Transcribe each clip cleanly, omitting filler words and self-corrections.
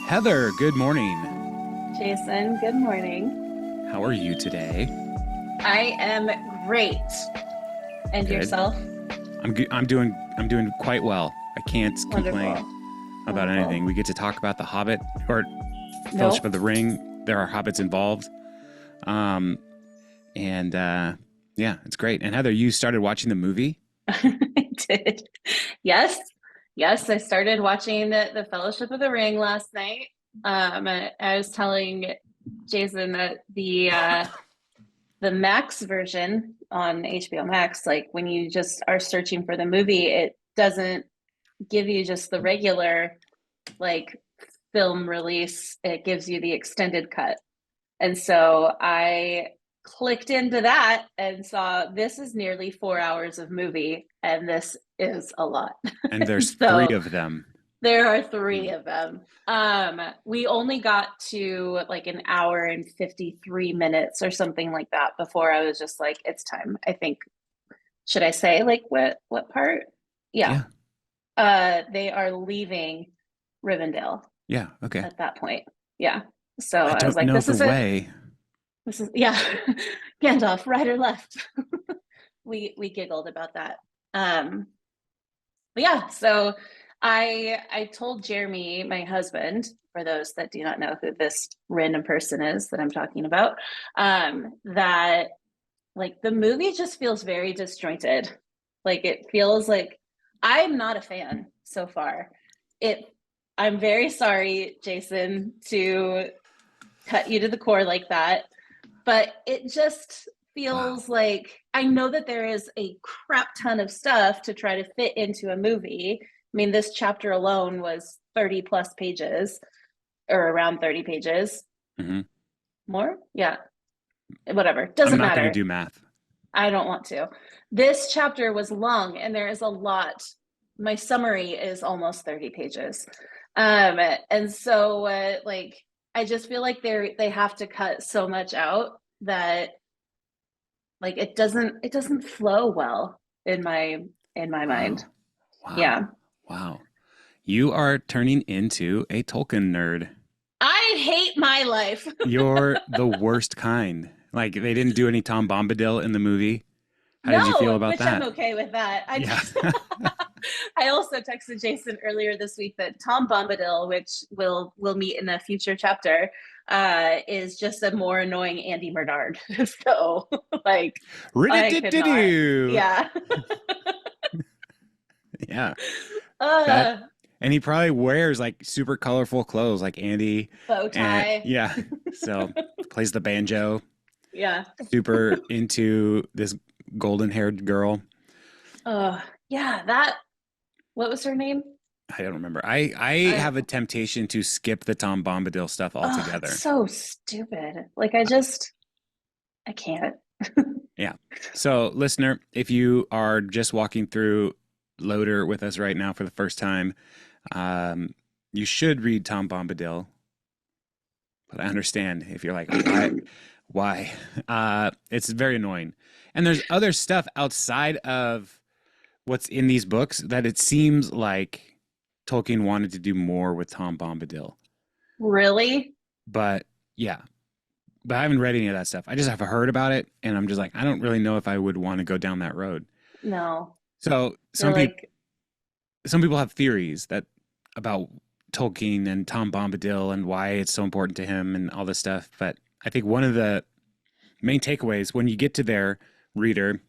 Heather, good morning. Jason, good morning. How are you today? I am great. And Good. yourself? I'm doing quite well. I can't complain Wonderful. about Wonderful. anything. We get to talk about the Hobbit or Fellowship Nope. of the Ring. There are hobbits involved. Um and yeah, it's great. And Heather, you started watching the movie? I did. Yes. Yes, I started watching the Fellowship of the Ring last night. I was telling Jason that the Max version on HBO Max, like when you just are searching for the movie, it doesn't give you just the regular like film release. It gives you the extended cut. And so I clicked into that and saw this is nearly 4 hours of movie, and this is a lot. And there's three So of them. there are three Mm. of them. We only got to like an hour and 53 minutes or something like that before I was just like, it's time. I think, should I say like what part? Yeah. Yeah. They are leaving Rivendell Yeah. Okay. at that point. Yeah. So I I was don't like, know this the is it. way. This is yeah, Gandalf, right or left. We giggled about that. Um, but yeah, so I told Jeremy, my husband, for those that do not know who this random person is that I'm talking about, that like the movie just feels very disjointed. Like it feels like I'm not a fan so far. It I'm very sorry, Jason, to cut you to the core like that, but it just Wow. feels like I know that there is a crap ton of stuff to try to fit into a movie. I mean, this chapter alone was 30 plus pages or around 30 pages. Hmm. More? Yeah, whatever. I'm Doesn't not going to matter. do math. I don't want to. This chapter was long and there is a lot. My summary is almost 30 pages. And so like I just feel like they have to cut so much out that like it doesn't flow well in my mind. Wow. Wow. Yeah. Wow. You are turning into a Tolkien nerd. I hate my life. You're the worst kind. Like they didn't do any Tom Bombadil in the movie. How did you feel No, about which I'm that? okay with that. I Yeah. just I also texted Jason earlier this week that Tom Bombadil, which we'll meet in a future chapter, is just a more annoying Andy Bernard. So like I could not. Riddick-doo-doo. Yeah. Yeah. That uh and he probably wears like super colorful clothes like Andy bow and tie. yeah. So plays the banjo, Yeah. super into this golden-haired girl. Yeah, that what was her name? I don't remember. I I have a temptation to skip the Tom Bombadil stuff it's altogether. so stupid. Like I can't. Yeah. So, listener, if you are just walking through Loader with us right now for the first time, um, you should read Tom Bombadil. But I understand if you're like, why? Why? It's very annoying. And there's other stuff outside of what's in these books that it seems like Tolkien wanted to do more with Tom Bombadil. Really? But yeah, but I haven't read any of that stuff. I just have heard about it, and I'm just like, I don't really know if I would want to go down that road. No. So They're like, some people have theories that about Tolkien and Tom Bombadil and why it's so important to him and all this stuff. But I think one of the main takeaways when you get to their reader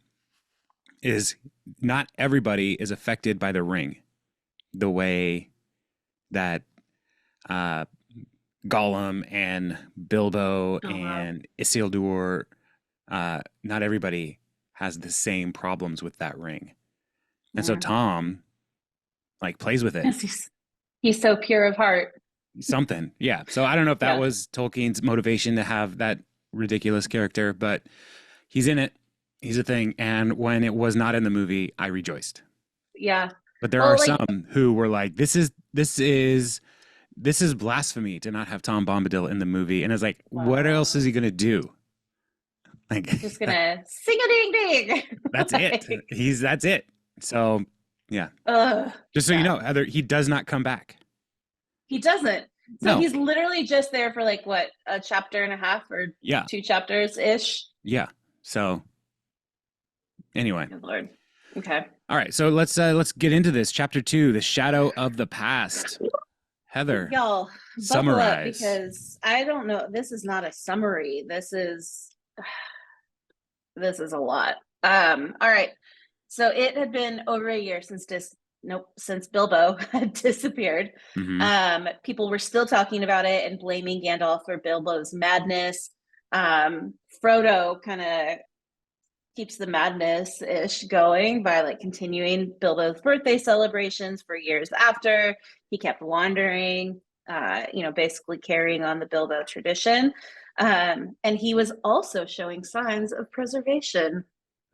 is not everybody is affected by the ring the way that uh, Gollum and Bilbo uh-huh. and Isildur, not everybody has the same problems with that ring. And so Yeah. Tom like plays with it. 'Cause he's so pure of heart. Something. Yeah. So I don't know if that Yeah. was Tolkien's motivation to have that ridiculous character, but he's in it. He's a thing. And when it was not in the movie, I rejoiced. Yeah. But there are Well, like some who were like, this is blasphemy to not have Tom Bombadil in the movie. And it's like, what else is wow. he gonna do? Like Just gonna sing a ding ding. that's it. Like, That's it. So yeah. Just so you yeah, know, Heather, he does not come back. he doesn't. So No. he's literally just there for like what, a chapter and a half or Yeah. 2 chapters ish. Yeah. So anyway. Good Lord. Okay. All right. So let's get into this. Chapter 2, The Shadow of the Past. Heather, Y'all, buckle up summarize. because I don't know. This is not a summary. This is a lot. All right. So it had been over a year since Bilbo had disappeared. Mm-hmm. People were still talking about it and blaming Gandalf for Bilbo's madness. Frodo kind of keeps the madness ish going by like continuing Bilbo's birthday celebrations for years after. He kept wandering, basically carrying on the Bilbo tradition. And he was also showing signs of preservation.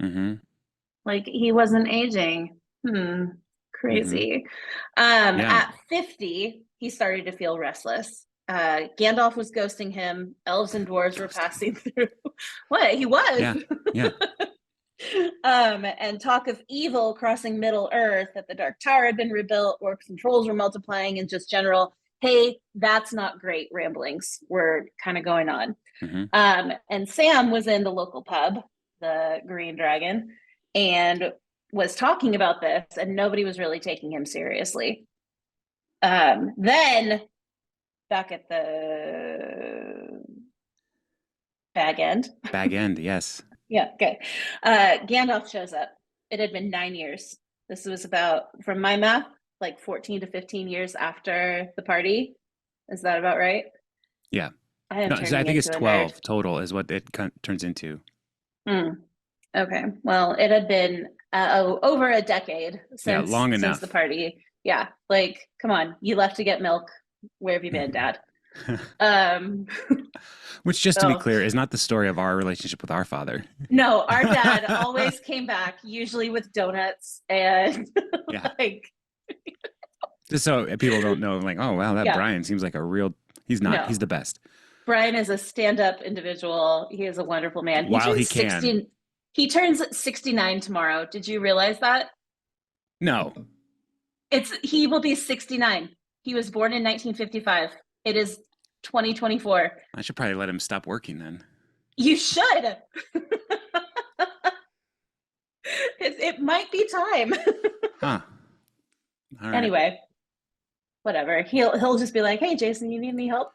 Mm-hmm. Like he wasn't aging. Mm-hmm. Crazy. Yeah. At 50, he started to feel restless. Gandalf was ghosting him. Elves and dwarves were Ghosting. passing through. What? He was. Yeah. Yeah. And talk of evil crossing Middle Earth, that the Dark Tower had been rebuilt, orcs and trolls were multiplying, and just general, hey, that's not great ramblings were kind of going on. Mm-hmm. And Sam was in the local pub, the Green Dragon, and was talking about this, and nobody was really taking him seriously. Then back at the bag end, Bag end. Yes. yeah, okay. Gandalf shows up. It had been 9 years. This was about, from my math, like 14 to 15 years after the party. Is that about right? Yeah. I am No, so I turning think it's into a nerd. 12 total is what it turns into. Hmm. Okay. Well, it had been over a decade Yeah, since long since the enough. party. Yeah, like come on, you left to get milk. Where have you been, Dad? Um, Which, just to be oh clear, is not the story of our relationship with our father. no, our dad always came back, usually with donuts and Yeah. like Just so people don't know, like, oh, wow, that yeah, Brian seems like a real, he's not, no. he's the best. Brian is a stand-up individual. He is a wonderful man. He While he turns can. 16. He turns 69 tomorrow. Did you realize that? No, He will be 69. He was born in 1955. It is 2024. I should probably let him stop working then. You should. It might be time. Huh. All right. Anyway, whatever. He'll just be like, "Hey, Jason, you need any help?"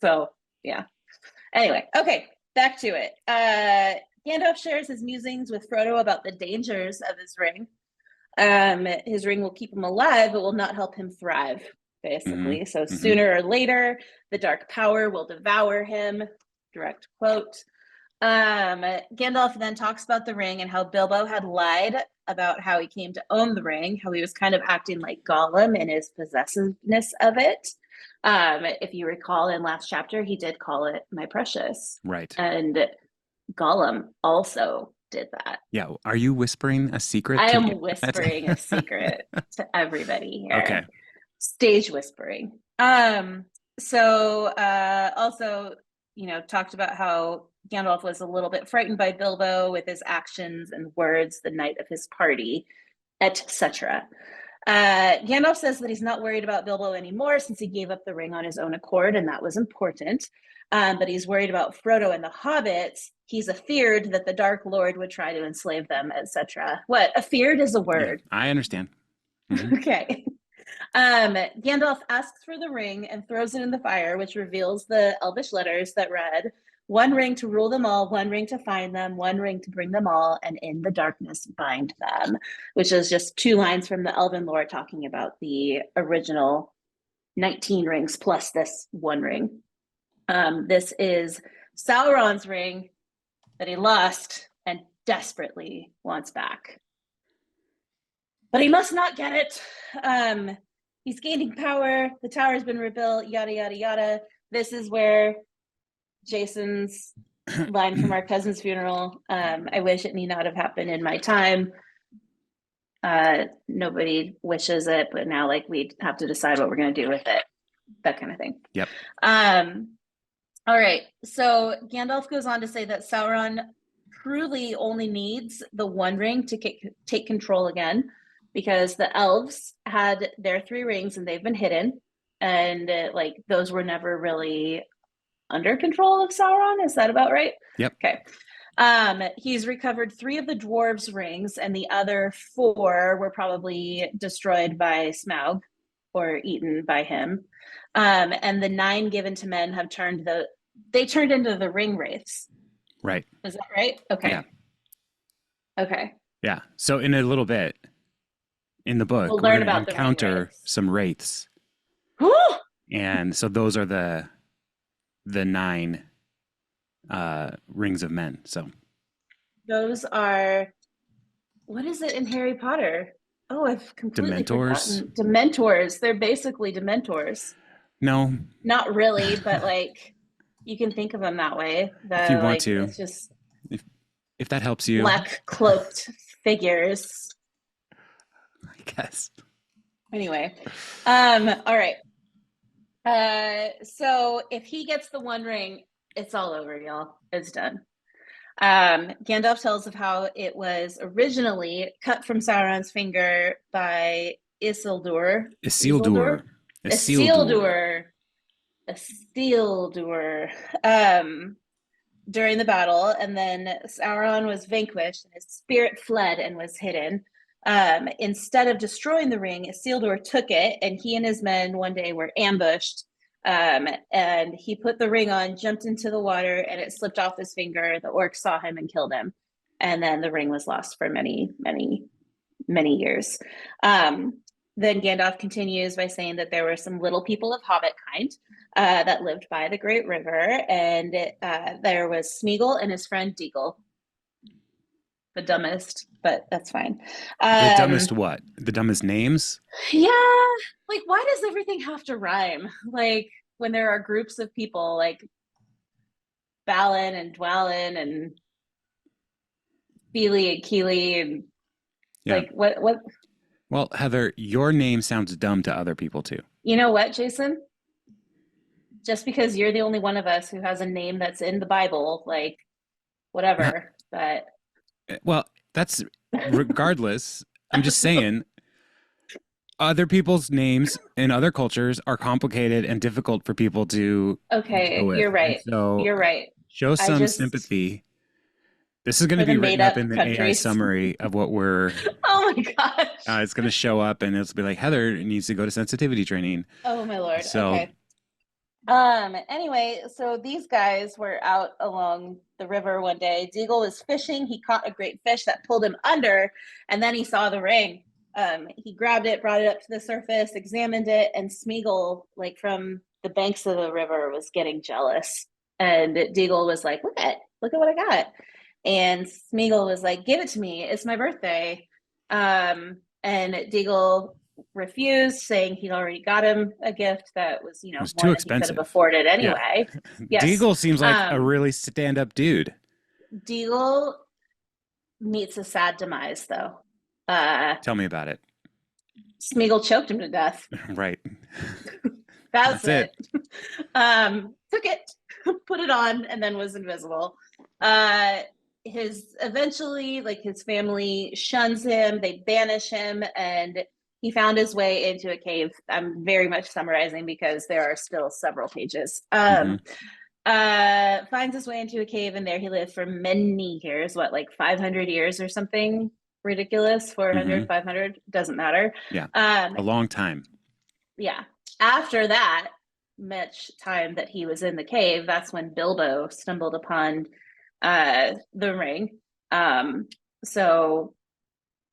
So yeah. Anyway, okay, back to it. Gandalf shares his musings with Frodo about the dangers of his ring. His ring will keep him alive, but will not help him thrive, Mm-hmm. basically. So Mm-hmm. sooner or later, the dark power will devour him. Direct quote. Gandalf then talks about the ring and how Bilbo had lied about how he came to own the ring, how he was kind of acting like Gollum in his possessiveness of it. If you recall in last chapter, he did call it my precious. Right. And Gollum also did that. Yeah. Are you whispering a secret I to me? am whispering a secret to everybody Okay. here. Stage whispering. Also, talked about how Gandalf was a little bit frightened by Bilbo with his actions and words the night of his party, etc. Gandalf says that he's not worried about Bilbo anymore since he gave up the ring on his own accord, and that was important. But he's worried about Frodo and the hobbits. He's afeared that the Dark Lord would try to enslave them, etc. What? Afeared is a Yeah, word. I understand. Mm-hmm. Okay. Gandalf asks for the ring and throws it in the fire, which reveals the Elvish letters that read, "One ring to rule them all, one ring to find them, one ring to bring them all, and in the darkness bind them," which is just 2 lines from the Elven lore talking about the original 19 rings plus this one ring. This is Sauron's ring that he lost and desperately wants back. But he must not get it. He's gaining power. The tower has been rebuilt, yada, yada, yada. This is where Jason's line from our cousin's funeral, I wish it need not have happened in my time. Nobody wishes it, but now like we have to decide what we're going to do with it. That kind of thing. Yep. Um, All right. So Gandalf goes on to say that Sauron truly only needs the One Ring to take control again, because the elves had their three rings and they've been hidden, and like those were never really under control of Sauron. Is that about right? Yep. Okay. He's recovered three of the dwarves' rings, and the other four were probably destroyed by Smaug or eaten by him. And the nine given to men have turned into the ring wraiths. Right. Is that right? Yeah. Okay. Okay. Yeah. So in a little bit in the We'll book, we're learn going to about the ring encounter wraiths. some wraiths, and so those are the nine rings of men. So Those are, what is it in Harry Potter? Oh, I've completely Dementors. forgotten. Dementors. They're basically Dementors. No, Not really, but like you can think of them that way. if you The want like to, it's just if if that helps you, black cloaked figures. I guess. Anyway, all right. So if he gets the One Ring, it's all over, y'all. It's done. Gandalf tells of how it was originally cut from Sauron's finger by Isildur. Isildur. Isildur? Isildur. Isildur. Isildur. Um, during the battle, and then Sauron was vanquished, and his spirit fled and was hidden. Instead of destroying the ring, Isildur took it, and he and his men one day were ambushed. And he put the ring on, jumped into the water, and it slipped off his finger. The orcs saw him and killed him. And then the ring was lost for many, many, many years. Um, then Gandalf continues by saying that there were some little people of hobbit kind that lived by the Great River, and there was Smeagol and his friend Deagle, the dumbest, but that's fine. The dumbest Um, what? The dumbest names? yeah, like why does everything have to rhyme? Like when there are groups of people like Balin and Dwalin and Feely and Keely and Yeah. like what Well, Heather, your name sounds dumb to other people too. you know what, Jason? Just because you're the only one of us who has a name that's in the Bible, like whatever. But Well, that's regardless. I'm just saying other people's names in other cultures are complicated and difficult for people to deal okay, with. you're And right. so You're right. show I some just sympathy. This is going to for the be made written up up in the AI countries. summary of what we're. Oh my gosh. It's going to show up and it'll be like Heather needs to go to sensitivity training. Oh my lord. So, Okay. Anyway, so these guys were out along the river one day. Deagle was fishing. He caught a great fish that pulled him under, and then he saw the ring. He grabbed it, brought it up to the surface, examined it, and Smeagol, like from the banks of the river, was getting jealous. And Deagle was like, look at what I got. And Smeagol was like, give it to me. It's my birthday. And Deagle refused, saying he'd already got him a gift that was, it was more too than he could have expensive. afforded Yeah. anyway. Yes. Deagle seems like a really stand up dude. Deagle meets a sad demise, though. Uh, Tell me about it. Smeagol choked him to death. Right. That's That's it. it. Took it, put it on, and then was invisible. His eventually, like his family shuns him, they banish him, and he found his way into a cave. I'm very much summarizing because there are still several pages. Hmm. Finds his way into a cave, and there he lived for many years, what, like 500 years or something ridiculous, Hmm. 400, 500, doesn't matter. Yeah. Um, A long time. yeah. After that much time that he was in the cave, that's when Bilbo stumbled upon the ring. So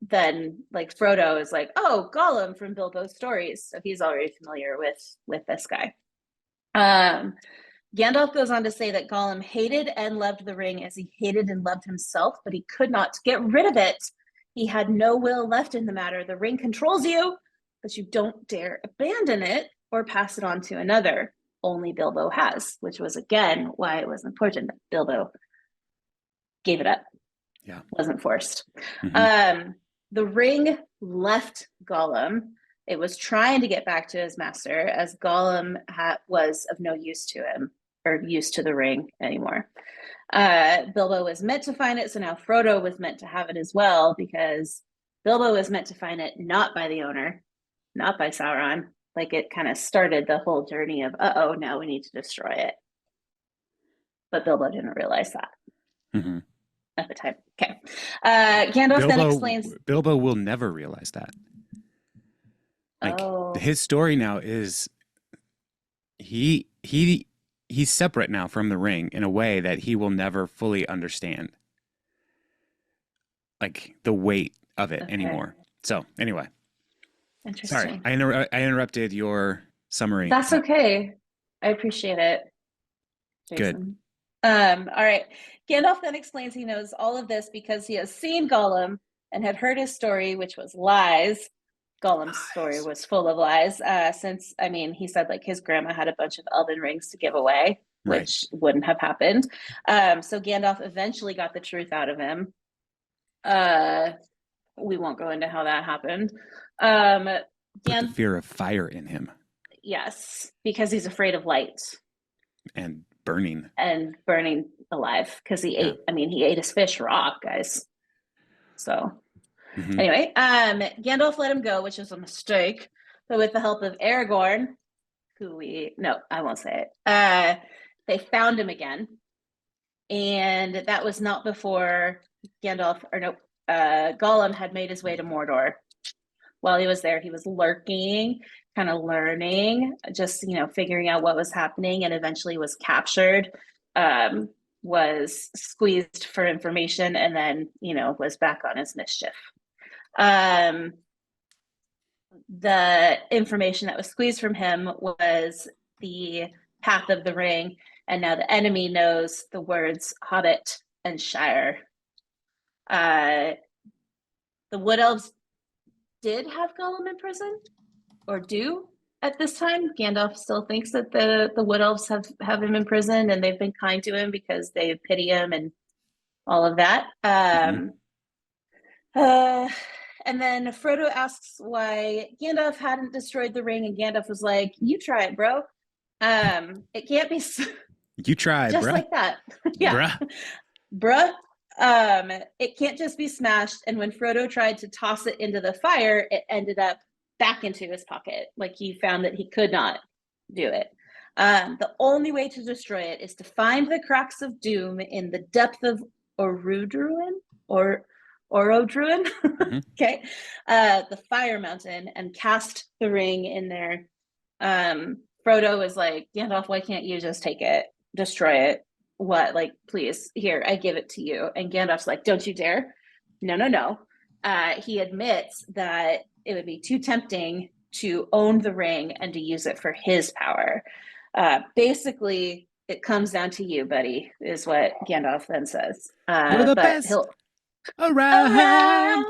then like Frodo is like, oh, Gollum from Bilbo's stories. So he's already familiar with this guy. Um, Gandalf goes on to say that Gollum hated and loved the ring as he hated and loved himself, but he could not get rid of it. He had no will left in the matter. The ring controls you, but you don't dare abandon it or pass it on to another. Only Bilbo has, which was again why it was important that Bilbo gave it up, Yeah. wasn't forced. Hmm. Um, the ring left Gollum. It was trying to get back to his master, as Gollum was of no use to him. or used to the ring anymore. Bilbo was meant to find it, so now Frodo was meant to have it as well, because Bilbo was meant to find it not by the owner, not by Sauron. Like, it kind of started the whole journey of, oh, now we need to destroy it. But Bilbo didn't realize that Hmm. at the time. Okay. Gandalf then explains, Bilbo will never realize that. Like oh, his story now is he's separate now from the ring in a way that he will never fully understand, like the weight of it okay. anymore. So anyway, sorry, Interesting. I interrupted your summary. That's okay. I appreciate it, Good. Jason. All right. Gandalf then explains he knows all of this because he has seen Gollum and had heard his story, which was lies. Gollum's story Lies. was full of lies. Since, I mean, he said like his grandma had a bunch of elven rings to give away, Right. which wouldn't have happened. So Gandalf eventually got the truth out of him. We won't go into how that happened. Put the Gan- fear of fire in him yes, because he's afraid of light and burning. and burning alive because he Yeah. ate, I mean, he ate his fish raw, guys. So Hmm. anyway, Gandalf let him go, which was a mistake. But with the help of Aragorn, who we no, I won't say it. They found him again, and that was not before Gandalf or no, Gollum had made his way to Mordor. While he was there, he was lurking, kind of learning, just figuring out what was happening, and eventually was captured. Was squeezed for information, and then was back on his mischief. Um, the information that was squeezed from him was the path of the ring, and now the enemy knows the words Hobbit and Shire. Uh, the Wood Elves did have Gollum in prison, or do at this time. Gandalf still thinks that the Wood Elves have him in prison, and they've been kind to him because they pity him and all of that. Hmm. Uh, and then Frodo asks why Gandalf hadn't destroyed the ring, and Gandalf was like, "You try it, bro. It can't be You try, just bruh. like that. Yeah, Bruh. bruh. It can't just be smashed." And when Frodo tried to toss it into the fire, it ended up back into his pocket. Like, he found that he could not do it. The only way to destroy it is to find the cracks of doom in the depth of Orudruin or Orodruin. Hmm. Okay, the Fire Mountain, and cast the ring in there. Frodo was like, Gandalf, why can't you just take it, destroy it? What, like, please, here, I give it to you. And Gandalf's like, don't you dare. No, no, no. He admits that it would be too tempting to own the ring and to use it for his power. Basically, it comes down to you, buddy, is what Gandalf then says. You're the But best he'll around.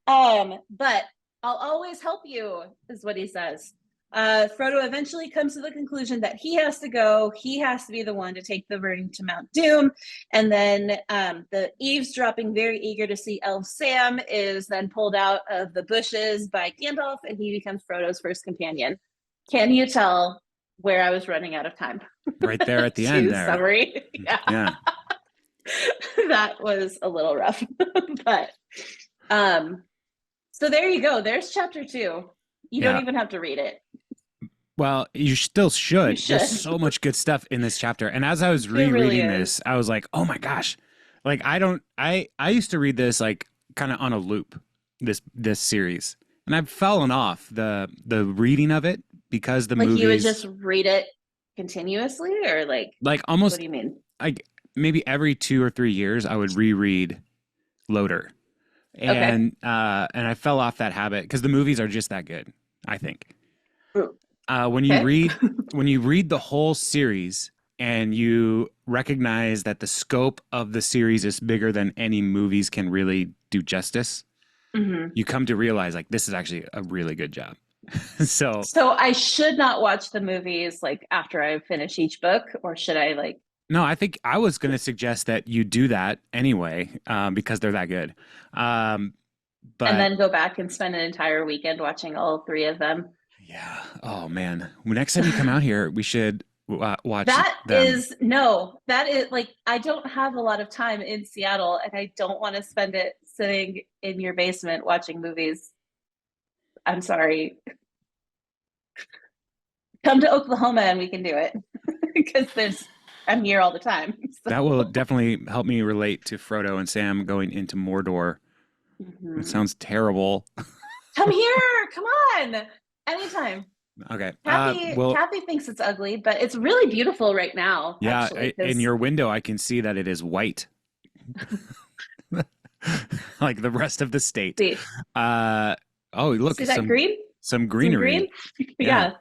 around. But I'll always help you, is what he says. Frodo eventually comes to the conclusion that he has to go. He has to be the one to take the ring to Mount Doom. And then the eavesdropping, very eager to see Elf Sam, is then pulled out of the bushes by Gandalf, and he becomes Frodo's first companion. Can you tell where I was running out of time? Right there at the end To there. summary. Yeah. Yeah. That was a little rough. But so there you go. There's chapter 2. You don't Yeah. even have to read it. Well, you still You should. There's should. so much good stuff in this chapter. And as I was There really rereading is. this, I was like, "Oh my gosh." Like I used to read this like kind of on a loop, this series. And I've fallen off the reading of it because the Like, you would movies just read it continuously, or like, like what do almost you mean? like maybe every 2 or 3 years I would reread Loader. Okay. And I fell off that habit because the movies are just that good, I think. Ooh, When you okay. read the whole series and you recognize that the scope of the series is bigger than any movies can really do justice, Hmm. you come to realize like this is actually a really good job. So So I should not watch the movies like after I finish each book, or should I like, no, I think I was going to suggest that you do that anyway because they're that good. Um, and but then go back and spend an entire weekend watching all 3 of them? yeah, oh man, next time you come out here, we should watch That them. is no, that is like I don't have a lot of time in Seattle and I don't want to spend it sitting in your basement watching movies. I'm sorry. Come to Oklahoma and we can do it because there's I'm here all the time. That will So definitely help me relate to Frodo and Sam going into Mordor. It Mhm. sounds terrible. Come here. Come on. Anytime. Okay. Well, Kathy thinks it's ugly, but it's really beautiful right now, yeah, actually, in because your window, I can see that it is white, like the rest of the state. see, Uh, oh, look, see that green? some Some green? greenery. Yeah,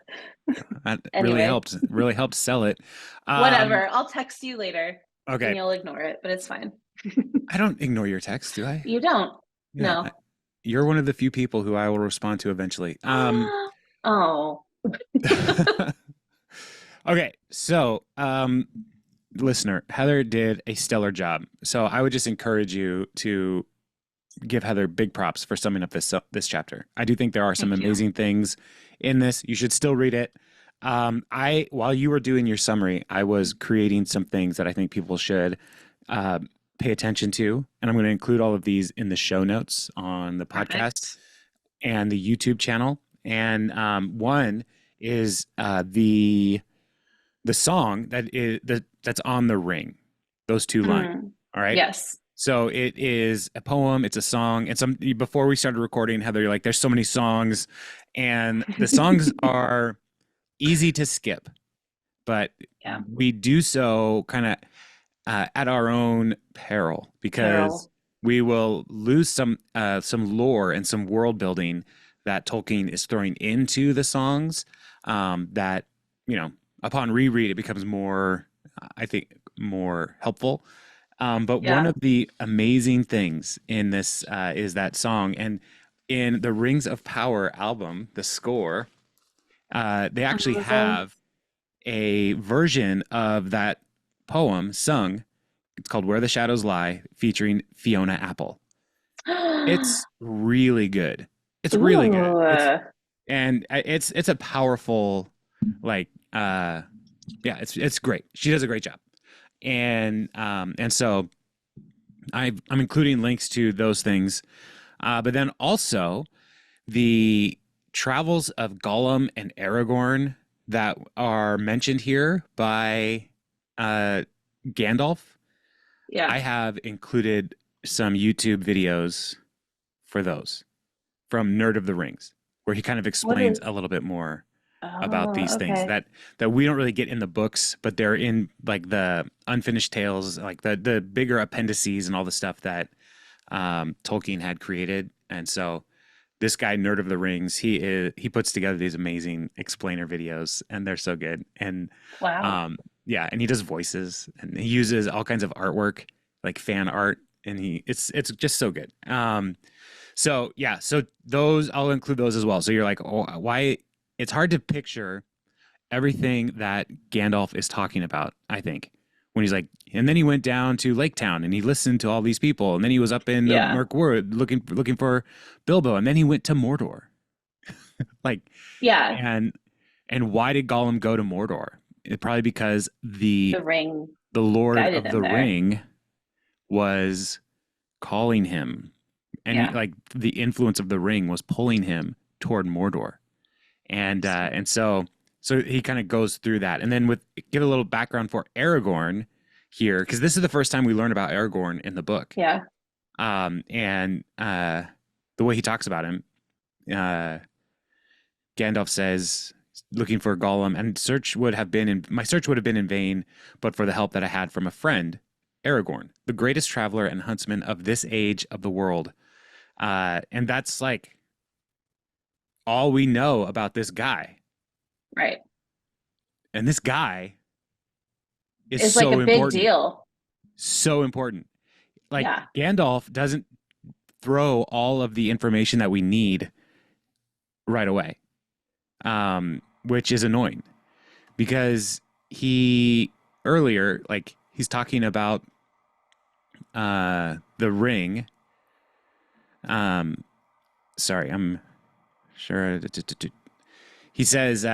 Yeah. that really Anyway, helped. Really helped sell it. Um, whatever. I'll text you later and okay. you'll ignore it, but it's fine. I don't ignore your text, do I? You don't. Yeah, No. you're one of the few people who I will respond to eventually. Oh. Okay, so listener, Heather did a stellar job. So I would just encourage you to give Heather big props for summing up this chapter. I do think there are some Thank you. amazing things in this. You should still read it. I while you were doing your summary, I was creating some things that I think people should uh, pay attention to, and I'm going to include all of these in the show notes on the podcast Perfect. and the YouTube channel. And one is the song that's on the ring, those two lines. Mm. All right. Yes. So it is a poem, it's a song, and some before we started recording, Heather, you're like, there's so many songs, and the songs are easy to skip, but Yeah. we do so kind of at our own peril because Peril. we will lose some lore and some world building that Tolkien is throwing into the songs. That you know, upon reread, it becomes more, I think, more helpful. But one Yeah. of the amazing things in this is that song, and in the Rings of Power album, the score, they actually Amazing. have a version of that poem sung. It's called Where the Shadows Lie, featuring Fiona Apple. It's really good. It's really good. Ooh. It's a powerful, like yeah, it's great. She does a great job. And so I'm including links to those things. But then also the travels of Gollum and Aragorn that are mentioned here by uh Gandalf. Yeah. I have included some YouTube videos for those from Nerd of the Rings, where he kind of What explains a is little bit more about these Oh, things okay. that we don't really get in the books, but they're in like the unfinished tales, like the bigger appendices and all the stuff that Tolkien had created. And so this guy, Nerd of the Rings, he puts together these amazing explainer videos, and they're so good. And Wow. um, yeah, and he does voices, and he uses all kinds of artwork, like fan art, and it's just so good. So yeah, so those I'll include those as well. So you're like, oh, why? It's hard to picture everything that Gandalf is talking about. I think when he's like, and then he went down to Lake Town and he listened to all these people, and then he was up in the Yeah. Mirkwood looking for Bilbo, and then he went to Mordor. Like, Yeah. and why did Gollum go to Mordor? Probably because The ring the Lord guided of him the there. Ring was calling him, and he Yeah. like the influence of the ring was pulling him toward Mordor, Interesting. and so he kind of goes through that, and then with give a little background for Aragorn here because this is the first time we learn about Aragorn in the book, Yeah. and the way he talks about him, uh, Gandalf says. Looking for Gollum, and my search would have been in vain, but for the help that I had from a friend, Aragorn, the greatest traveler and huntsman of this age of the world. And that's like all we know about this guy. Right. And this guy is It's like a so big important. deal. So important. Like Yeah. Gandalf doesn't throw all of the information that we need right away, which is annoying because he earlier, like he's talking about the ring. Um, sorry, I'm sure. He says,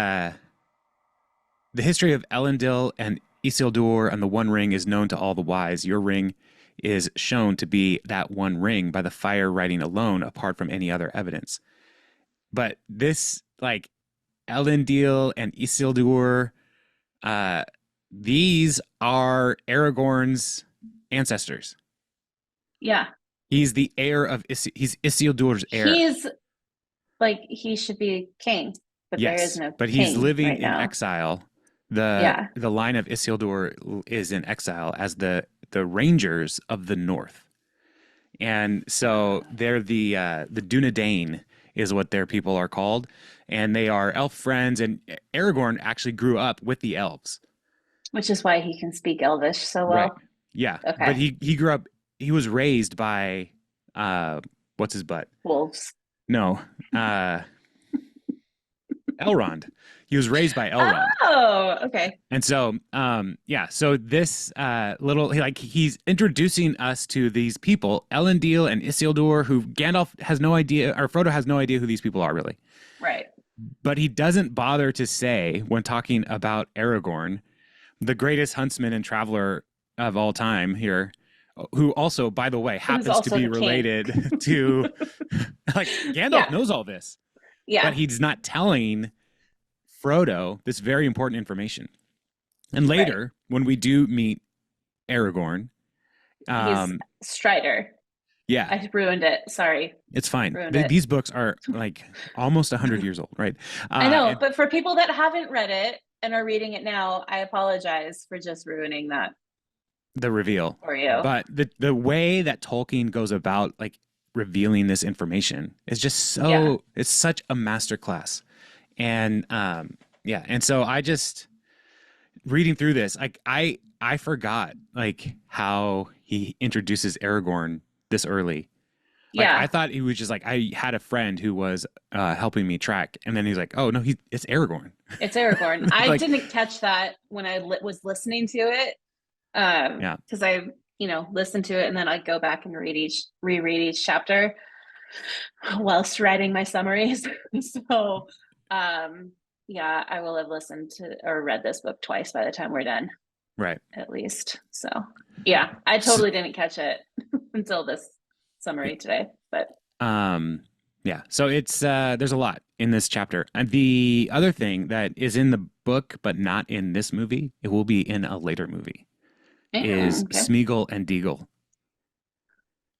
The history of Elendil and Isildur and the One Ring is known to all the wise. Your ring is shown to be that one ring by the fire writing alone, apart from any other evidence. But this, like Elendil and Isildur, uh, these are Aragorn's ancestors. Yeah. He's the heir of he's Isildur's heir. He's like he should be king, but there is Yes, no but he's king living right in now. exile. The Yeah. the line of Isildur is in exile as the Rangers of the North. And so they're the Dunedain is what their people are called, and they are elf friends. And Aragorn actually grew up with the elves. Which is why he can speak Elvish so Right. well. Yeah, but Okay. he grew up. He was raised by uh, what's his butt? Wolves. No, uh, Elrond. He was raised by Elrond. Oh, okay. And so, yeah, so this little, like, he's introducing us to these people, Elendil and Isildur, who Gandalf has no idea, or Frodo has no idea who these people are really. Right. But he doesn't bother to say, when talking about Aragorn, the greatest huntsman and traveler of all time here, who also, by the way, Who's happens to also be the king. related to, like, Gandalf Yeah. knows all this, but Yeah. he's not telling Frodo this very important information. And Right. later, when we do meet Aragorn, He's um, Strider. yeah, I ruined it. Sorry. it's fine. Ruined it. These books are like almost 100 years old, right? I know, And but for people that haven't read it and are reading it now, I apologize for just ruining that the reveal, for you. but the way that Tolkien goes about like revealing this information is just Yeah. so it's such a masterclass, and yeah, and so I just reading through this, like I forgot like how he introduces Aragorn this early. Like I Yeah. thought he was just like I had a friend who was helping me track, and then he's like, "Oh no, it's Aragorn." It's Aragorn. I Like, didn't catch that when I was listening to it. yeah, Because I, listened to it and then I go back and reread each chapter whilst writing my summaries. So, yeah, I will have listened to or read this book twice by the time we're done, right. at least. So, yeah, I So, totally didn't catch it until this summary today. But um, yeah. So it's there's a lot in this chapter, and the other thing that is in the book but not in this movie, it will be in a later movie, yeah, is okay. Smeagol and Deagle.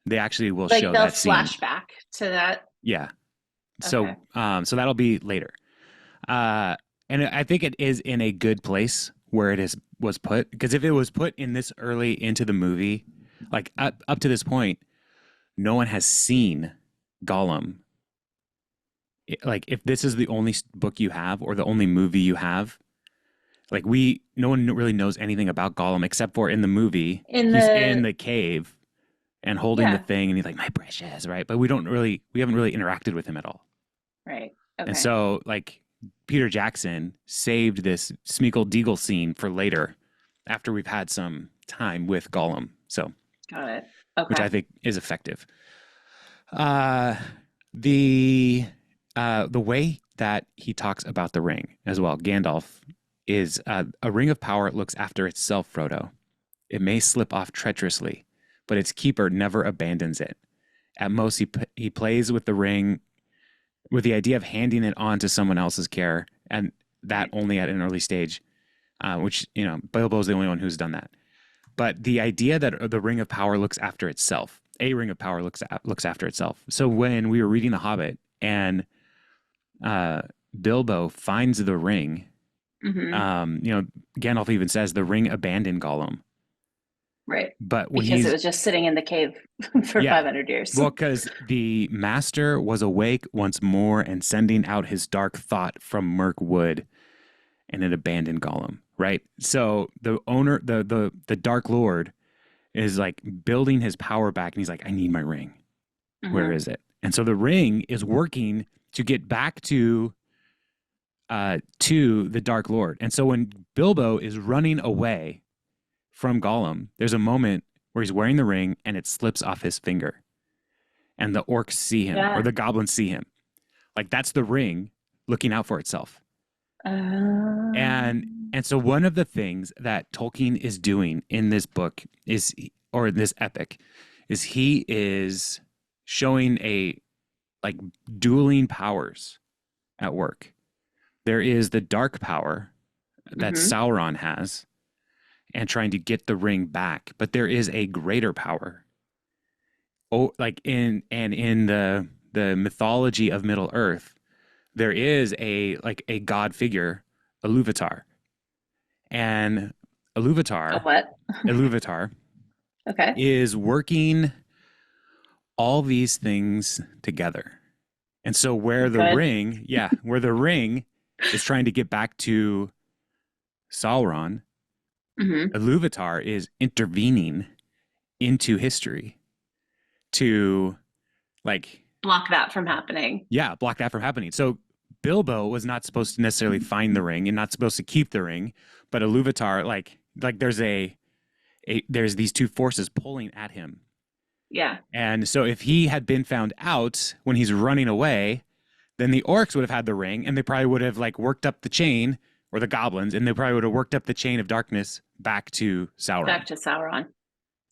They actually will Like show they'll that scene. flashback to that. Yeah. So, Okay. so that'll be later. Uh, and I think it is in a good place where it is was put because if it was put in this early into the movie, like up to this point, no one has seen Gollum. Like if this is the only book you have or the only movie you have, like no one really knows anything about Gollum except for in the movie In he's in the, the cave and holding the yeah, thing and he's like my precious, right? But we haven't really interacted with him at all. right. And Okay. so, like, Peter Jackson saved this Smeagol Deagle scene for later after we've had some time with Gollum. So, Got it. which Okay. I think is effective. Uh, the the way that he talks about the ring as well, Gandalf is a ring of power looks after itself, Frodo. It may slip off treacherously, but its keeper never abandons it. At most, he plays with the ring with the idea of handing it on to someone else's care, and that Right. only at an early stage, which, Bilbo's the only one who's done that. But the idea that the ring of power looks after itself, a ring of power looks after itself. So when we were reading The Hobbit and uh, Bilbo finds the ring, Mm-hmm. Gandalf even says the ring abandoned Gollum. Right. But when Because it he's, was just sitting in the cave for yeah, 500 years. well, because the master was awake once more and sending out his dark thought from Mirkwood and it abandoned Gollum, right? So the owner, the Dark Lord, is like building his power back, and he's like, "I need my ring. Where Mm-hmm. is it?" And so the ring is working to get back to the Dark Lord. And so when Bilbo is running away from Gollum, there's a moment where he's wearing the ring and it slips off his finger, and the orcs see him or Yeah. the goblins see him. Like that's the ring looking out for itself. And Um, and so one of the things that Tolkien is doing in this book is, or in this epic, is he is showing a like dueling powers at work. There is the dark power that mhm. Sauron has and trying to get the ring back, but there is a greater power. Oh, like in the mythology of Middle Earth, there is a god figure, Iluvatar, and A Iluvatar, what? Iluvatar Okay. is working all these things together. And so Good. where the ring is trying to get back to Sauron, Hmm. Iluvatar is intervening into history to like Block that from happening. block that from happening. So Bilbo was not supposed to necessarily find the ring and not supposed to keep the ring, but Iluvatar like there's these two forces pulling at him. Yeah. And so if he had been found out when he's running away, then the orcs would have had the ring and they probably would have like worked up the chain, or the goblins, and they probably would have worked up the chain of darkness back to Sauron. Back to Sauron.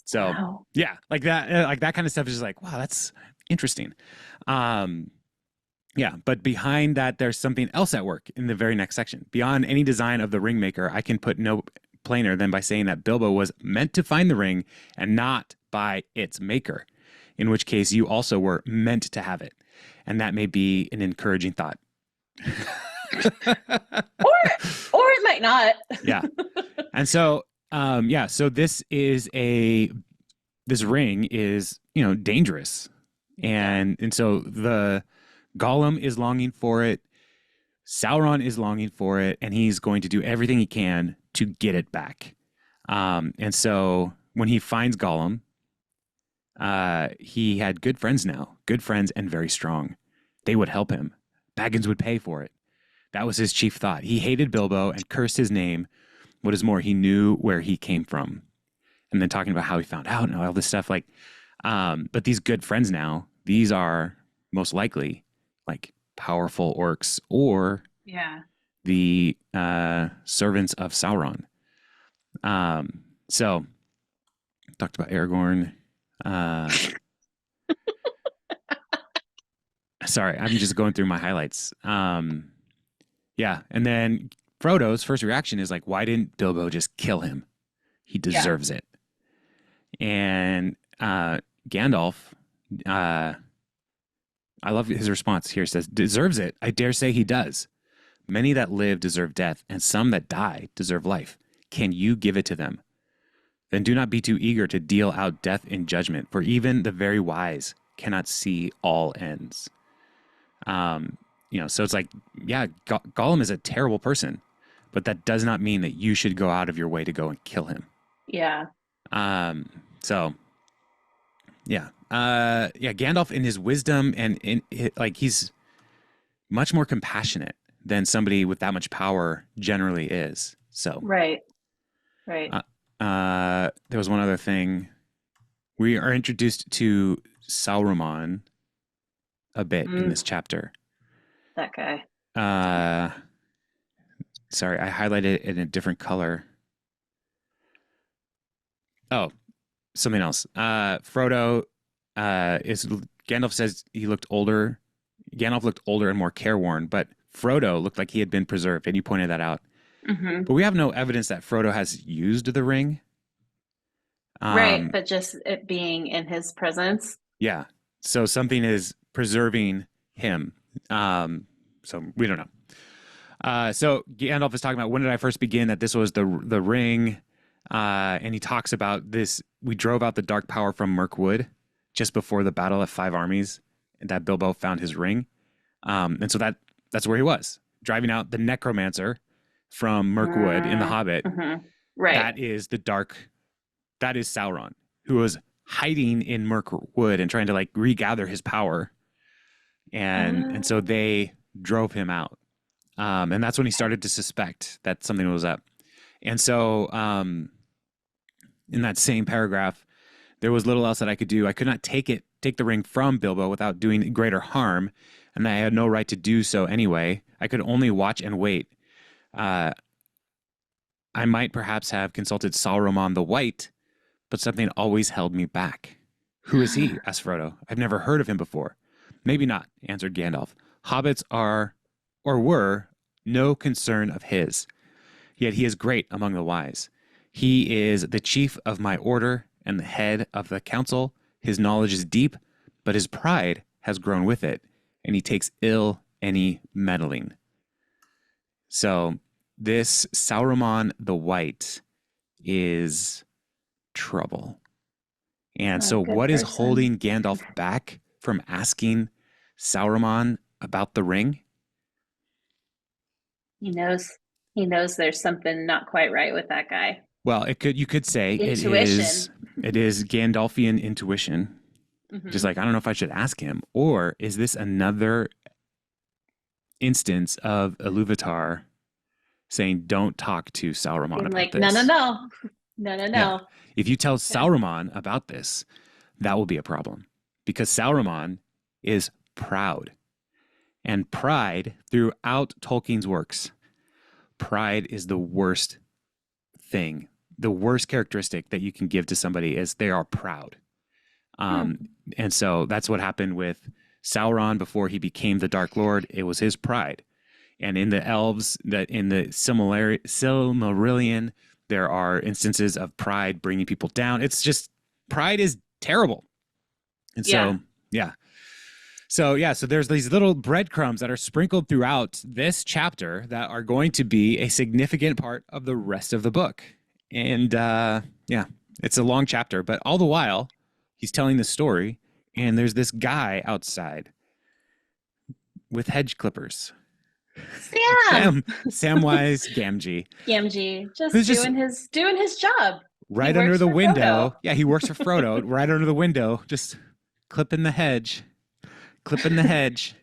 So Wow. yeah, like that kind of stuff is just like, wow, that's interesting. Um, yeah, but behind that, there's something else at work in the very next section. Beyond any design of the ring maker, I can put no plainer than by saying that Bilbo was meant to find the ring and not by its maker, in which case you also were meant to have it. And that may be an encouraging thought. Or or it might not. Yeah. And so, so this ring is, dangerous. Yeah. And so the Gollum is longing for it. Sauron is longing for it, and he's going to do everything he can to get it back. And so when he finds Gollum, he had good friends now, good friends and very strong. They would help him. Baggins would pay for it. That was his chief thought. He hated Bilbo and cursed his name. What is more, he knew where he came from. And then talking about how he found out and all this stuff. But these good friends now, these are most likely like powerful orcs or Yeah. the servants of Sauron. So talked about Aragorn. Uh, sorry, I'm just going through my highlights. Yeah, and then Frodo's first reaction is like, "Why didn't Bilbo just kill him? He Yeah. deserves it." And Gandalf, uh, I love his response here. It says, "Deserves it? I dare say he does. Many that live deserve death, and some that die deserve life. Can you give it to them? Then do not be too eager to deal out death in judgment, for even the very wise cannot see all ends." So it's like, yeah, Gollum is a terrible person, but that does not mean that you should go out of your way to go and kill him. Yeah. So Gandalf in his wisdom and he's much more compassionate than somebody with that much power generally is. So, Right. Right. there was one other thing. We are introduced to Sauron a bit in Mm, this chapter. that guy. Uh, sorry, I highlighted it in a different color. Oh, something else. Frodo is Gandalf says he looked older. Gandalf looked older and more careworn, but Frodo looked like he had been preserved, and you pointed that out. Hmm. But we have no evidence that Frodo has used the ring. Right. Um, But just it being in his presence. yeah, so something is preserving him. So we don't know. So Gandalf is talking about, when did I first begin that this was the ring, and he talks about this. We drove out the dark power from Mirkwood just before the battle of Five Armies, and that Bilbo found his ring. And so that's where he was, driving out the necromancer from Mirkwood in The Hobbit. Mm-hmm. Right. That is the dark. That is Sauron, who was hiding in Mirkwood and trying to like regather his power, and so Um, they drove him out. And that's when he started to suspect that something was up. And so, in that same paragraph, there was little else that I could do. I could not take the ring from Bilbo without doing greater harm, and I had no right to do so anyway. I could only watch and wait. Uh, I might perhaps have consulted Saruman the White, but something always held me back. Who is he? Asked Frodo. I've never heard of him before. Maybe not, answered Gandalf. Hobbits are, or were, no concern of his. Yet he is great among the wise. He is the chief of my order and the head of the council. His knowledge is deep, but his pride has grown with it, and he takes ill any meddling. So this Sauron the White is trouble. And A so good what is person. holding Gandalf back from asking Sauron about the ring? He knows he knows there's something not quite right with that guy. Well, you could say Intuition. it is Gandalfian intuition. Just Hmm. like I don't know if I should ask him, or is this another instance of Iluvatar saying don't talk to Sauron Being about like, no, no, this? no, no, no, Yeah. no. If you tell Yeah. Sauron about this, that will be a problem because Sauron is proud. And pride throughout Tolkien's works, pride is the worst thing. The worst characteristic that you can give to somebody is they are proud. Hmm. Um, and so that's what happened with Sauron before he became the Dark Lord. It was his pride. And in the elves, that in the Silmarillion, there are instances of pride bringing people down. It's just pride is terrible. And Yeah. so, yeah. So, yeah, so there's these little breadcrumbs that are sprinkled throughout this chapter that are going to be a significant part of the rest of the book. And yeah, it's a long chapter, but all the while, he's telling the story, and there's this guy outside with hedge clippers. Sam. Samwise Gamgee, Gamgee just who's just doing his job. He right under works the for Frodo. window. Yeah, he works for Frodo, right under the window, just clipping the hedge, clipping the hedge.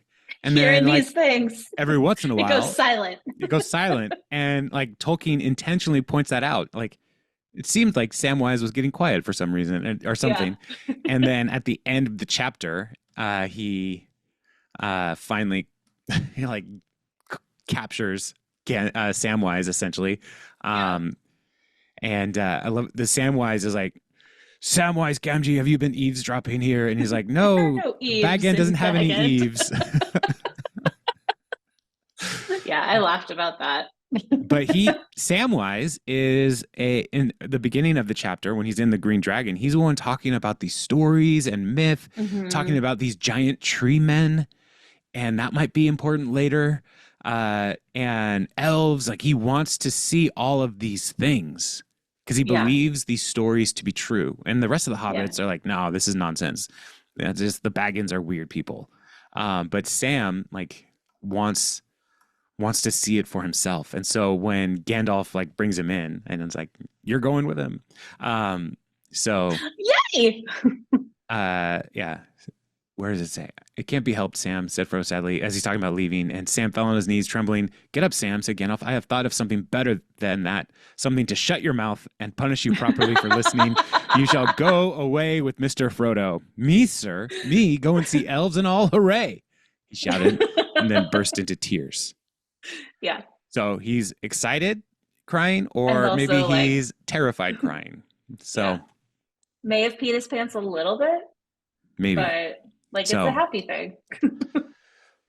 And then, Hearing like, these things, every once in a it goes while, silent. it goes silent. And, like, Tolkien intentionally points that out. Like, it seemed like Samwise was getting quiet for some reason or Yeah. something. And then at the end of the chapter, he finally, like, captures Samwise essentially. Yeah. Um, and I love the Samwise is like, Samwise Gamgee, have you been eavesdropping here? And he's like, There are no, no Bag eaves End doesn't in have any Bag End. eaves. Yeah, I laughed about that. But Samwise is in the beginning of the chapter when he's in the Green Dragon, he's the one talking about these stories and myth, talking Hmm. about these giant tree men, and that might be important later. And elves, like he wants to see all of these things because he Yeah. believes these stories to be true. And the rest of the Yeah. hobbits are like, no, this is nonsense. It's just the Baggins are weird people. But Sam like wants wants to see it for himself. And so when Gandalf like brings him in and it's like, you're going with him. Um, so Yay! yeah, where does it say? It can't be helped, Sam, said Frodo sadly, as he's talking about leaving. And Sam fell on his knees, trembling. Get up, Sam, said Gandalf. I have thought of something better than that. Something to shut your mouth and punish you properly for listening. You shall go away with Mr. Frodo. Me, sir? Me? Go and see elves and all, hooray! He shouted and then burst into tears. Yeah. So he's excited crying, And or maybe also like, he's terrified crying. yeah, So may have peed his pants a little bit, maybe. but like it's a So happy thing.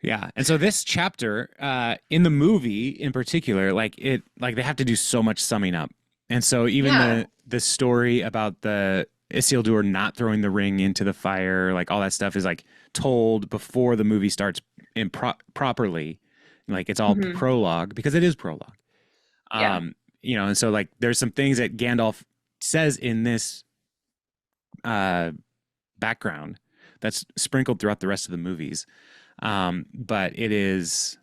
yeah, and so this chapter, in the movie in particular, like they have to do so much summing up, and so even Yeah. the story about the Isildur not throwing the ring into the fire, like all that stuff is like told before the movie starts properly, like it's all Hmm. prologue because it is prologue. Yeah. And so like there's some things that Gandalf says in this uh background that's sprinkled throughout the rest of the movies. But it's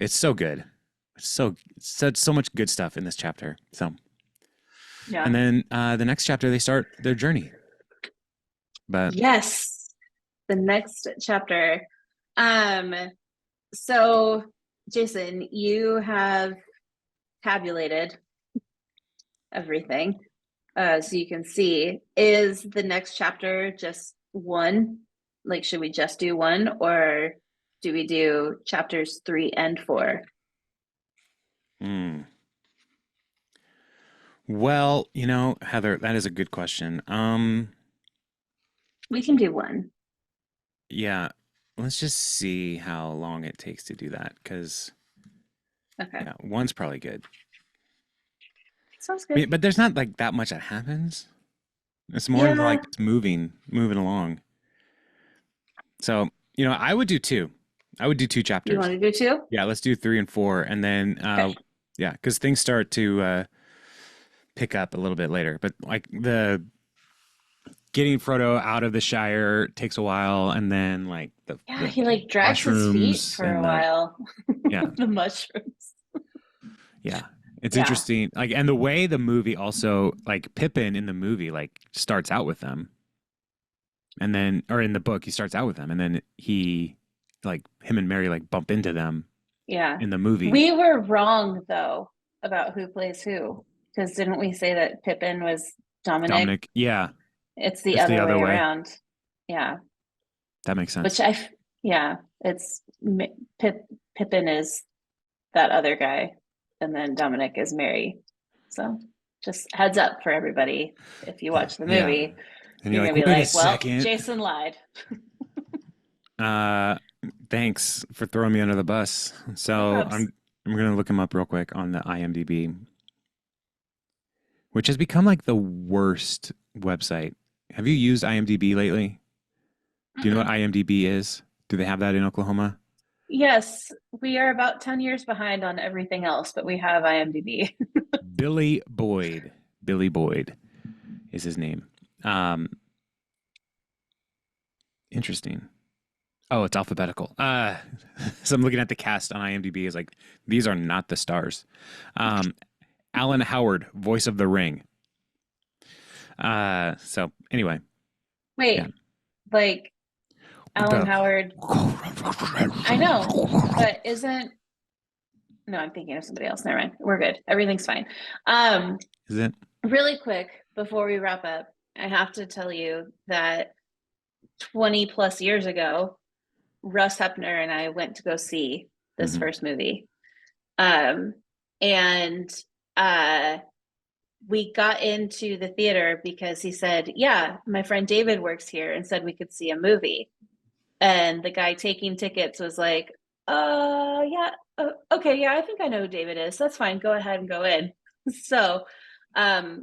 so good. So much good stuff in this chapter. So, Yeah. and then the next chapter they start their journey. But Yes. The next chapter. Um, so Jason, you have tabulated everything. So you can see, is the next chapter just one? Like, should we just do one, or do we do chapters 3 and 4? Mm. Well, Heather, that is a good question. We can do one. Yeah, let's just see how long it takes to do that, because Okay. yeah, one's probably good. Sounds I good. mean, but there's not like that much that happens. It's more like Yeah. it's moving along. So, I would do two. I would do two You chapters. want to do two? Yeah, let's do three and four, and then Okay. yeah, because things start to pick up a little bit later. But like the getting Frodo out of the Shire takes a while, and then like the Yeah, the he like drags his feet mushrooms for a and the while. yeah, The mushrooms. yeah. It's Yeah. interesting. Like, and the way the movie also, like Pippin in the movie like starts out with them, and then or in the book he starts out with them, and then him and Mary like bump into them Yeah. in the movie. We were wrong though about who plays who. Because didn't we say that Pippin was Dominic? Dominic, yeah, It's the it's the other other way way. around. Yeah. That makes Which sense. yeah, it's Pippin is that other guy, and then Dominic is Mary. So just heads up for everybody. If you watch the Yeah, movie, and you're you're like, gonna be wait a like, well, second. Jason lied. Uh, Thanks for throwing me under the bus. No So probs. I'm gonna look him up real quick on the IMDb, which has become like the worst website. Have you used IMDb lately? Do you know what Mm-mm. IMDb is? Do they have that in Oklahoma? Yes, we are about 10 years behind on everything else, but we have IMDb. Billy Boyd. Billy Boyd is his name. Um, Interesting. Oh, it's alphabetical. So I'm looking at the cast on IMDb. Is like these are not the stars. Um, Alan Howard, voice of the Ring. So anyway, yeah. Wait, like Alan The Howard, I know, but isn't no, I'm thinking of somebody else. Never mind. We're good. Everything's fine. Um, is it? Really quick before we wrap up, I have to tell you that 20 plus years ago, Russ Hepner and I went to go see this Hmm. first movie. Um, and uh, we got into the theater because he said, yeah, my friend David works here and said we could see a movie. And the guy taking tickets was like, yeah, okay, yeah, I think I know who David is. That's fine. Go ahead and go in. So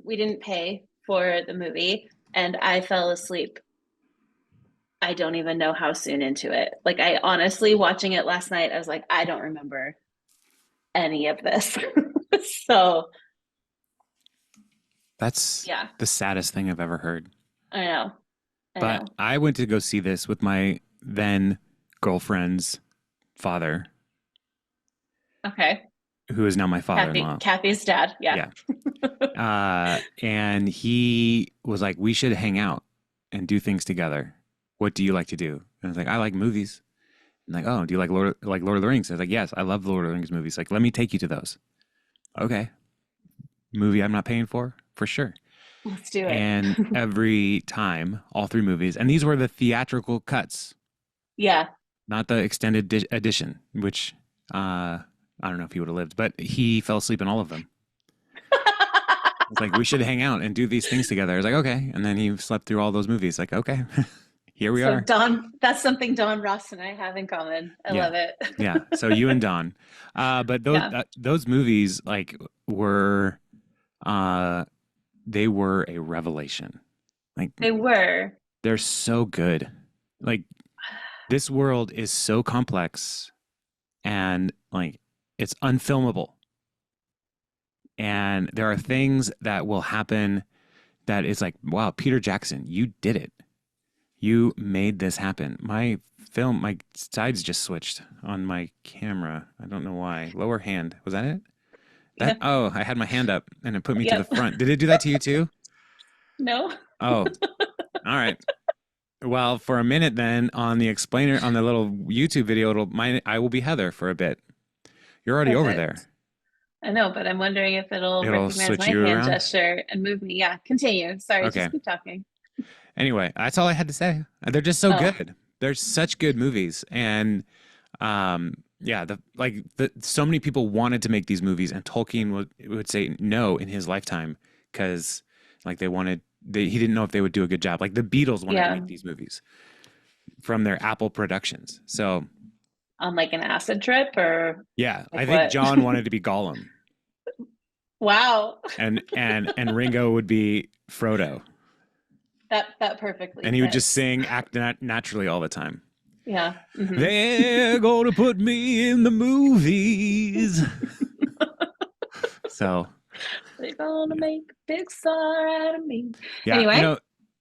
we didn't pay for the movie and I fell asleep. I don't even know how soon into it. Like, I honestly, watching it last night, I was like, I don't remember any of this. So, That's yeah, the saddest thing I've ever heard. I know. I But know. I went to go see this with my then girlfriend's father, Okay. who is now my father-in-law. Kathy's dad. Yeah. Yeah. And he was like, we should hang out and do things together. What do you like to do? And I was like, I like movies. And like, oh, do you like Lord of the Rings? I was like, yes, I love the Lord of the Rings movies. Like, let me take you to those. Okay. Movie I'm not paying for sure. Let's do it. And every time, all three movies, and these were the theatrical cuts, Yeah. not the extended edition, which I don't know if he would have lived, but he fell asleep in all of them. It's like we should hang out and do these things together. I was like, okay, and then he slept through all those movies. Like, okay, here we So are. Don, that's something Don Ross and I have in common. I Yeah, love it. yeah. So you and Don, but Yeah, those movies like were uh they were a revelation. Like they were. they're so good. Like this world is so complex and like it's unfilmable. And there are things that will happen that is like, wow, Peter Jackson, you did it. You made this happen. My sides just switched on my camera. I don't know why. Lower hand. Was that it? Yeah. Oh, I had my hand up and it put me to the Yep. front. Did it do that to you too? No. Oh, all right. Well, for a minute then on the explainer on the little YouTube video, I will be Heather for a bit. You're already over there. Perfect. I know, but I'm wondering if it'll It'll recognize switch my you hand around. gesture and move me. Yeah, continue. Sorry, Okay. just keep talking. Anyway, that's all I had to say. They're just so Oh, good. They're such good movies, and Yeah, the so many people wanted to make these movies, and Tolkien would say no in his lifetime because like he didn't know if they would do a good job. Like the Beatles wanted to Yeah, make these movies from their Apple Productions. So on like an acid trip or yeah, I like think what? John wanted to be Gollum, Wow. and Ringo would be Frodo, That perfectly and he would just fits. sing, act naturally all the time. Yeah. Hmm. They're gonna put me in the movies. So They're gonna yeah, make a big star out of me. yeah. Anyway.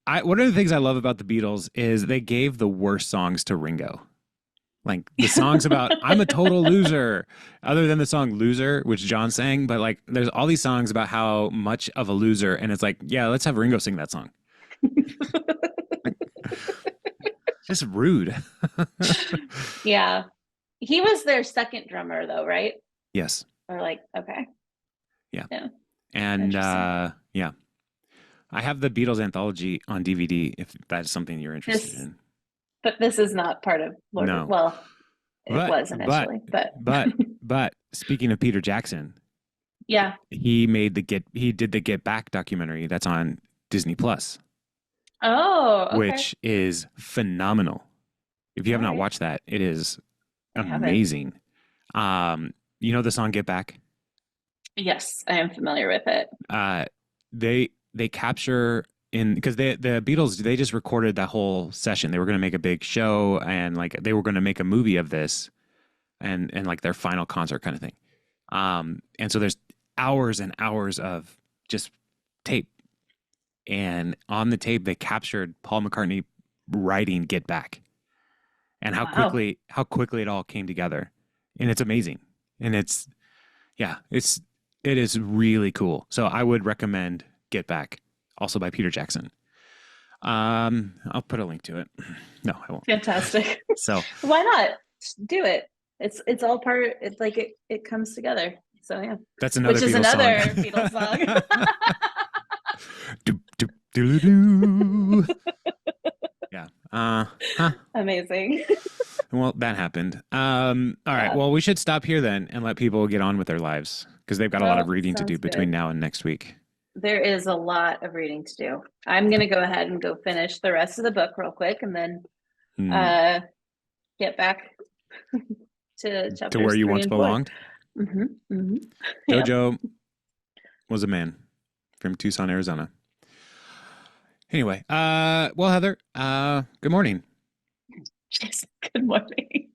I one of the things I love about the Beatles is they gave the worst songs to Ringo. Like the songs about I'm a total loser, other than the song "Loser," which John sang. But like, there's all these songs about how much of a loser, and it's like, yeah, let's have Ringo sing that song. Just rude. Yeah. He was their second drummer though, right? Yes. Or like, okay. Yeah. Yeah. And Interesting. yeah, I have the Beatles anthology on DVD if that's something you're interested This in. but this is not part of Lord of No. well, it But was but initially, but but but speaking of Peter Jackson, yeah. he did the Get Back documentary that's on Disney Plus, Oh, okay. which is phenomenal. If you All have not right. watched that, it is I haven't. amazing. You know the song Get Back? Yes, I am familiar with it. Uh they capture in because the Beatles they just recorded that whole session. They were going to make a big show and like they were going to make a movie of this and like their final concert kind of thing. And so there's hours and hours of just tape. And on the tape, they captured Paul McCartney writing "Get Back" and Wow. how quickly it all came together, and it's amazing. And it's yeah, it is really cool. So I would recommend "Get Back," also by Peter Jackson. I'll put a link to it. No, I won't. Fantastic. So Why not? Do it. It's all part it's like it comes together. So yeah. that's another Which is Beatles song. another Beatles song. Do, do, do, do. Yeah. Huh. Amazing. Well, that happened. All right. Yeah. Well, we should stop here then and let people get on with their lives because they've got a lot of Well, reading to do sounds between good. now and next week. There is a lot of reading to do. I'm gonna go ahead and go finish the rest of the book real quick and then Hmm. uh get back to To where chapters you three once and four. belonged. Hmm. Hmm. Yep. Jojo was a man from Tucson, Arizona. Anyway, well, Heather, good morning. Yes. Good morning.